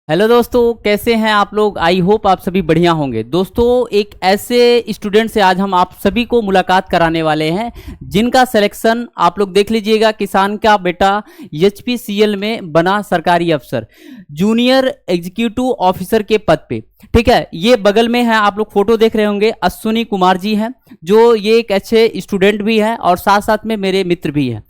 Hello दोस्तों, कैसे हैं आप लोग। आई होप आप सभी बढ़िया होंगे। दोस्तों, एक ऐसे स्टूडेंट से आज हम आप सभी को मुलाकात कराने वाले हैं जिनका सिलेक्शन आप लोग देख लीजिएगा। किसान का बेटा एचपीसीएल में बना सरकारी अफसर, जूनियर एग्जीक्यूटिव ऑफिसर के पद पे। ठीक है, ये बगल में है, आप लोग फोटो देख रहे होंगे, अश्विनी कुमार जी हैं, जो ये एक अच्छे स्टूडेंट भी हैं और साथ साथ में मेरे मित्र भी हैं।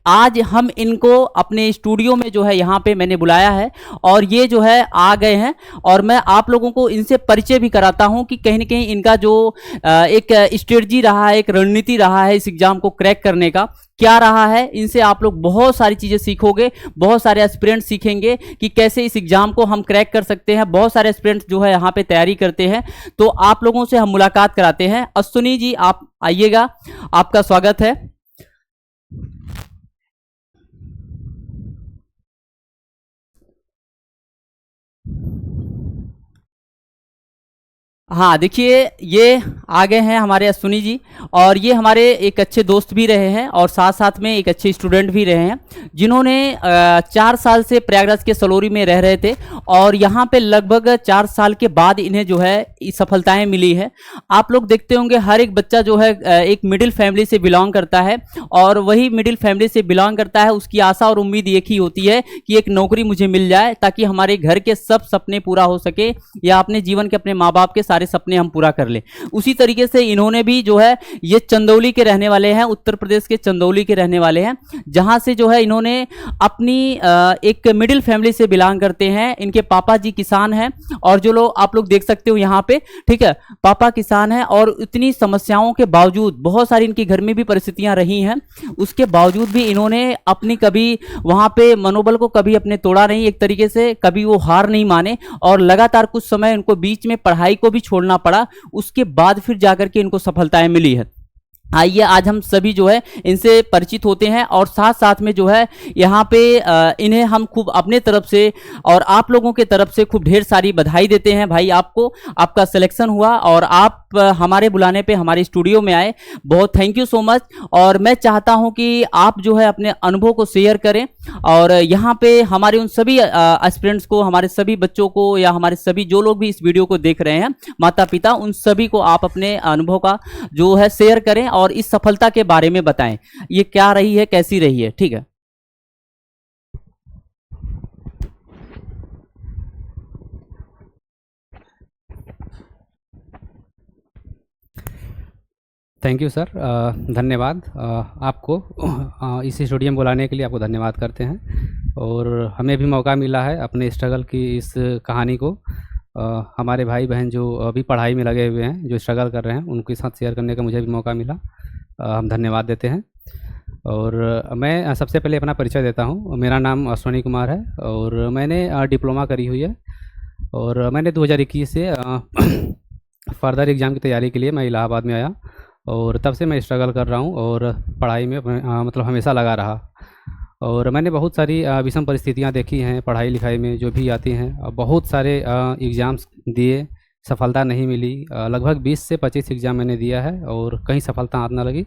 आज हम इनको अपने स्टूडियो में जो है यहाँ पे मैंने बुलाया है और ये जो है आ गए हैं और मैं आप लोगों को इनसे परिचय भी कराता हूं कि कहीं ना कहीं इनका जो एक स्ट्रेटजी रहा है, एक रणनीति रहा है इस एग्जाम को क्रैक करने का, क्या रहा है। इनसे आप लोग बहुत सारी चीजें सीखोगे, बहुत सारे एस्पिरेंट्स सीखेंगे कि कैसे इस एग्जाम को हम क्रैक कर सकते हैं। बहुत सारे एस्पिरेंट्स जो है यहाँ पे तैयारी करते हैं, तो आप लोगों से हम मुलाकात कराते हैं। अश्विनी जी, आप आइएगा, आपका स्वागत है। हाँ, देखिए ये आ गए हैं हमारे अश्विनी जी, और ये हमारे एक अच्छे दोस्त भी रहे हैं और साथ साथ में एक अच्छे स्टूडेंट भी रहे हैं, जिन्होंने 4 साल से प्रयागराज के सलोरी में रह रहे थे और यहाँ पे लगभग 4 साल के बाद इन्हें जो है सफलताएं मिली है। आप लोग देखते होंगे हर एक बच्चा जो है एक मिडिल फैमिली से बिलोंग करता है, और वही मिडिल फैमिली से बिलोंग करता है, उसकी आशा और उम्मीद एक ही होती है कि एक नौकरी मुझे मिल जाए ताकि हमारे घर के सब सपने पूरा हो सके, या अपने जीवन के अपने माँ बाप के सारे सपने हम पूरा कर लें। उसी तरीके से इन्होंने भी जो है, ये चंदौली के रहने वाले हैं, उत्तर प्रदेश के चंदौली के रहने वाले हैं, जहां से जो है इन्होंने अपनी एक मिडिल फैमिली से बिलोंग करते हैं। इनके पापा जी किसान हैं और जो लोग आप लोग देख सकते हो यहाँ पे, ठीक है, पापा किसान हैं और इतनी समस्याओं के बावजूद, बहुत सारी इनके घर में भी परिस्थितियां रही हैं, उसके बावजूद भी इन्होंने अपनी कभी वहां पे मनोबल को कभी अपने तोड़ा नहीं, एक तरीके से कभी वो हार नहीं माने, और लगातार कुछ समय इनको बीच में पढ़ाई को भी छोड़ना पड़ा, उसके बाद फिर जाकर के इनको सफलताएं मिली है। आइए आज हम सभी जो है इनसे परिचित होते हैं, और साथ साथ में जो है यहाँ पे इन्हें हम खूब अपने तरफ से और आप लोगों के तरफ से खूब ढेर सारी बधाई देते हैं। भाई, आपको आपका सिलेक्शन हुआ और आप हमारे बुलाने पे हमारे स्टूडियो में आए, बहुत थैंक यू सो मच। और मैं चाहता हूं कि आप जो है अपने अनुभव को शेयर करें, और यहाँ पे हमारे उन सभी एस्पिरेंट्स को, हमारे सभी बच्चों को, या हमारे सभी जो लोग भी इस वीडियो को देख रहे हैं, माता पिता, उन सभी को आप अपने अनुभव का जो है शेयर करें और इस सफलता के बारे में बताएं, ये क्या रही है, कैसी रही है। ठीक है, थैंक यू सर। धन्यवाद आपको। इस स्टूडियो में बुलाने के लिए आपको धन्यवाद करते हैं, और हमें भी मौका मिला है अपने स्ट्रगल की इस कहानी को हमारे भाई बहन जो अभी पढ़ाई में लगे हुए हैं, जो स्ट्रगल कर रहे हैं, उनके साथ शेयर करने का मुझे भी मौका मिला। हम धन्यवाद देते हैं। और मैं सबसे पहले अपना परिचय देता हूँ। मेरा नाम अश्विनी कुमार है और मैंने डिप्लोमा करी हुई है, और मैंने 2021 से फर्दर एग्ज़ाम की तैयारी के लिए मैं इलाहाबाद में आया, और तब से मैं स्ट्रगल कर रहा हूँ और पढ़ाई में मतलब हमेशा लगा रहा। और मैंने बहुत सारी विषम परिस्थितियाँ देखी हैं पढ़ाई लिखाई में जो भी आती हैं। बहुत सारे एग्ज़ाम्स दिए, सफलता नहीं मिली। लगभग 20 से 25 एग्ज़ाम मैंने दिया है और कहीं सफलता हाथ ना लगी,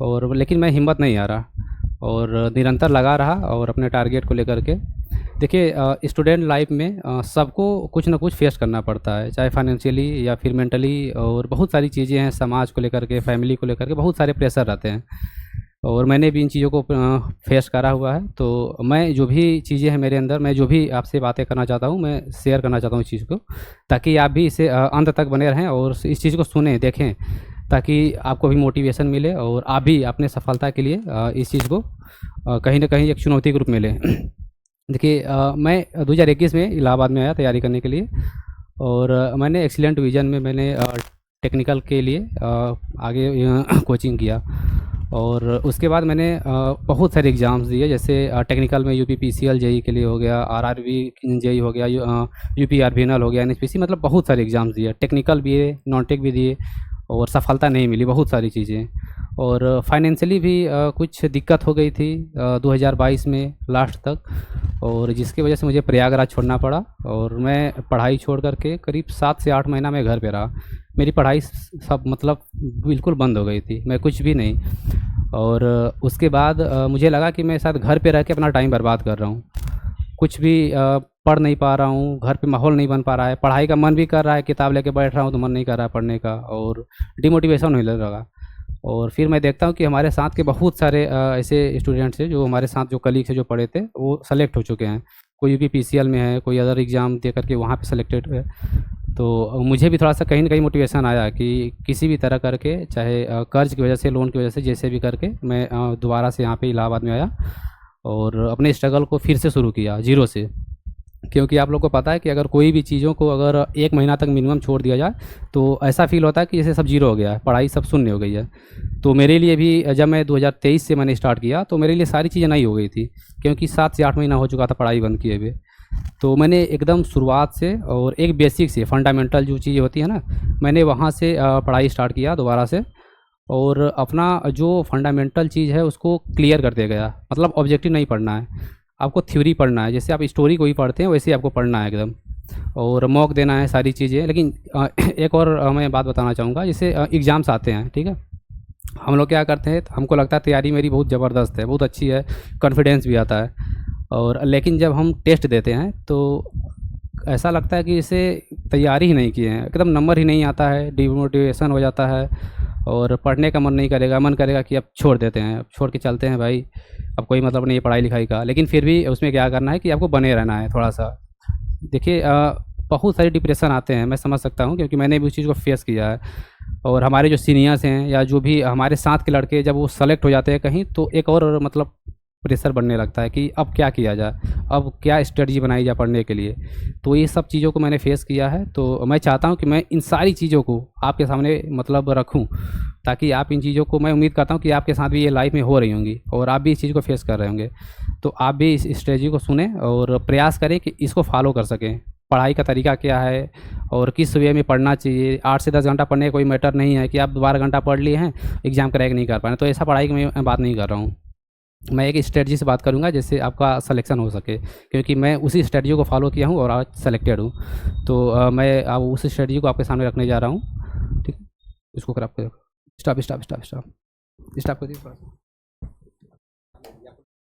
और लेकिन मैं हिम्मत नहीं आ रहा और निरंतर लगा रहा और अपने टारगेट को लेकर के। देखिए, स्टूडेंट लाइफ में सबको कुछ ना कुछ फेस करना पड़ता है, चाहे फाइनेंशियली या फिर मेंटली, और बहुत सारी चीज़ें हैं समाज को लेकर के, फैमिली को लेकर के, बहुत सारे प्रेशर रहते हैं, और मैंने भी इन चीज़ों को फेस करा हुआ है। तो मैं जो भी चीज़ें हैं मेरे अंदर, मैं जो भी आपसे बातें करना चाहता हूँ, मैं शेयर करना चाहता हूँ इस चीज़ को, ताकि आप भी इसे अंत तक बने रहें और इस चीज़ को सुने, देखें, ताकि आपको भी मोटिवेशन मिले और आप भी अपने सफलता के लिए इस चीज़ को कहीं ना कहीं एक चुनौती के रूप में लें। देखिए, मैं 2021 में इलाहाबाद में आया तैयारी करने के लिए, और मैंने एक्सीलेंट विजन में मैंने टेक्निकल के लिए आगे कोचिंग किया, और उसके बाद मैंने बहुत सारे एग्ज़ाम्स दिए, जैसे टेक्निकल में यूपीपीसीएल जेई के लिए हो गया, आरआरबी जेई हो गया, यूपीआरबीएनएल हो गया, एनएचपीसी, मतलब बहुत सारे एग्ज़ाम्स दिए, टेक्निकल भी दिए, नॉन टेक भी दिए, और सफलता नहीं मिली, बहुत सारी चीज़ें। और फाइनेंशियली भी कुछ दिक्कत हो गई थी 2022 में लास्ट तक, और जिसकी वजह से मुझे प्रयागराज छोड़ना पड़ा, और मैं पढ़ाई छोड़ करके करीब 7 से 8 महीना मैं घर पे रहा। मेरी पढ़ाई सब मतलब बिल्कुल बंद हो गई थी, मैं कुछ भी नहीं। और उसके बाद मुझे लगा कि मैं शायद घर पे रह के अपना टाइम बर्बाद कर रहा हूँ, कुछ भी पढ़ नहीं पा रहा हूँ, घर पे माहौल नहीं बन पा रहा है, पढ़ाई का मन भी कर रहा है, किताब लेके बैठ रहा हूँ तो मन नहीं कर रहा है पढ़ने का, और डिमोटिवेशन होने लगा। और फिर मैं देखता हूँ कि हमारे साथ के बहुत सारे ऐसे स्टूडेंट्स हैं जो हमारे साथ जो कलीग हैं जो पढ़े थे वो सेलेक्ट हो चुके हैं। कोई यूपीपीसीएल में है, कोई अदर एग्ज़ाम दे करके वहाँ पे सेलेक्टेड है। तो मुझे भी थोड़ा सा कहीं न कहीं मोटिवेशन आया कि किसी भी तरह करके, चाहे कर्ज़ की वजह से, लोन की वजह से, जैसे भी करके मैं दोबारा से यहाँ पे इलाहाबाद में आया और अपने स्ट्रगल को फिर से शुरू किया ज़ीरो से। क्योंकि आप लोग को पता है कि अगर कोई भी चीज़ों को अगर 1 महीना तक मिनिमम छोड़ दिया जाए तो ऐसा फ़ील होता है कि जैसे सब ज़ीरो हो गया है, पढ़ाई सब शून्य हो गई है। तो मेरे लिए भी जब मैं 2023 से मैंने स्टार्ट किया तो मेरे लिए सारी चीज़ें नई हो गई थी, क्योंकि 7 से 8 महीना हो चुका था पढ़ाई बंद किए हुए। तो मैंने एकदम शुरुआत से और एक बेसिक से फंडामेंटल जो चीज़ें होती है ना, मैंने वहाँ से पढ़ाई स्टार्ट किया दोबारा से, और अपना जो फंडामेंटल चीज़ है उसको क्लियर करते गया। मतलब ऑब्जेक्टिव नहीं पढ़ना है, आपको थ्योरी पढ़ना है, जैसे आप स्टोरी को ही पढ़ते हैं वैसे ही आपको पढ़ना है एकदम, और मॉक देना है सारी चीज़ें। लेकिन एक और मैं बात बताना चाहूँगा, जैसे एग्ज़ाम्स आते हैं, ठीक है, हम लोग क्या करते हैं, हमको लगता है तैयारी मेरी बहुत ज़बरदस्त है, बहुत अच्छी है, कॉन्फिडेंस भी आता है, और लेकिन जब हम टेस्ट देते हैं तो ऐसा लगता है कि इसे तैयारी ही नहीं किए हैं, एकदम नंबर ही नहीं आता है, डिमोटिवेशन हो जाता है और पढ़ने का मन नहीं करेगा, मन करेगा कि अब छोड़ देते हैं, अब छोड़ के चलते हैं भाई, अब कोई मतलब नहीं है पढ़ाई लिखाई का। लेकिन फिर भी उसमें क्या करना है कि आपको बने रहना है थोड़ा सा। देखिए बहुत सारे डिप्रेशन आते हैं, मैं समझ सकता हूँ, क्योंकि मैंने भी उस चीज़ को फेस किया है। और हमारे जो सीनियर्स हैं या जो भी हमारे साथ के लड़के, जब वो सेलेक्ट हो जाते हैं कहीं, तो एक और मतलब प्रेशर बनने लगता है कि अब क्या किया जाए, अब क्या स्ट्रेटजी बनाई जाए पढ़ने के लिए। तो ये सब चीज़ों को मैंने फेस किया है, तो मैं चाहता हूँ कि मैं इन सारी चीज़ों को आपके सामने मतलब रखूँ, ताकि आप इन चीज़ों को, मैं उम्मीद करता हूँ कि आपके साथ भी ये लाइफ में हो रही होंगी और आप भी इस चीज़ को फेस कर रहे होंगे। तो आप भी इस स्ट्रेटजी को सुने और प्रयास करें कि इसको फॉलो कर सकें। पढ़ाई का तरीका क्या है और किस वे में पढ़ना चाहिए। 8 से 10 घंटा पढ़ने का कोई मैटर नहीं है कि आप 12 घंटा पढ़ लिए हैं, एग्ज़ाम क्रैक नहीं कर पाए, तो ऐसा पढ़ाई की मैं बात नहीं कर रहा हूँ। मैं एक स्ट्रेटजी से बात करूंगा जिससे आपका सिलेक्शन हो सके, क्योंकि मैं उसी स्ट्रेटजी को फॉलो किया हूँ और आज सेलेक्टेड हूँ। तो मैं अब उस स्ट्रेटजी को आपके सामने रखने जा रहा हूँ, ठीक है। इसको कर, आपको stop stop stop stop stop कर दिए।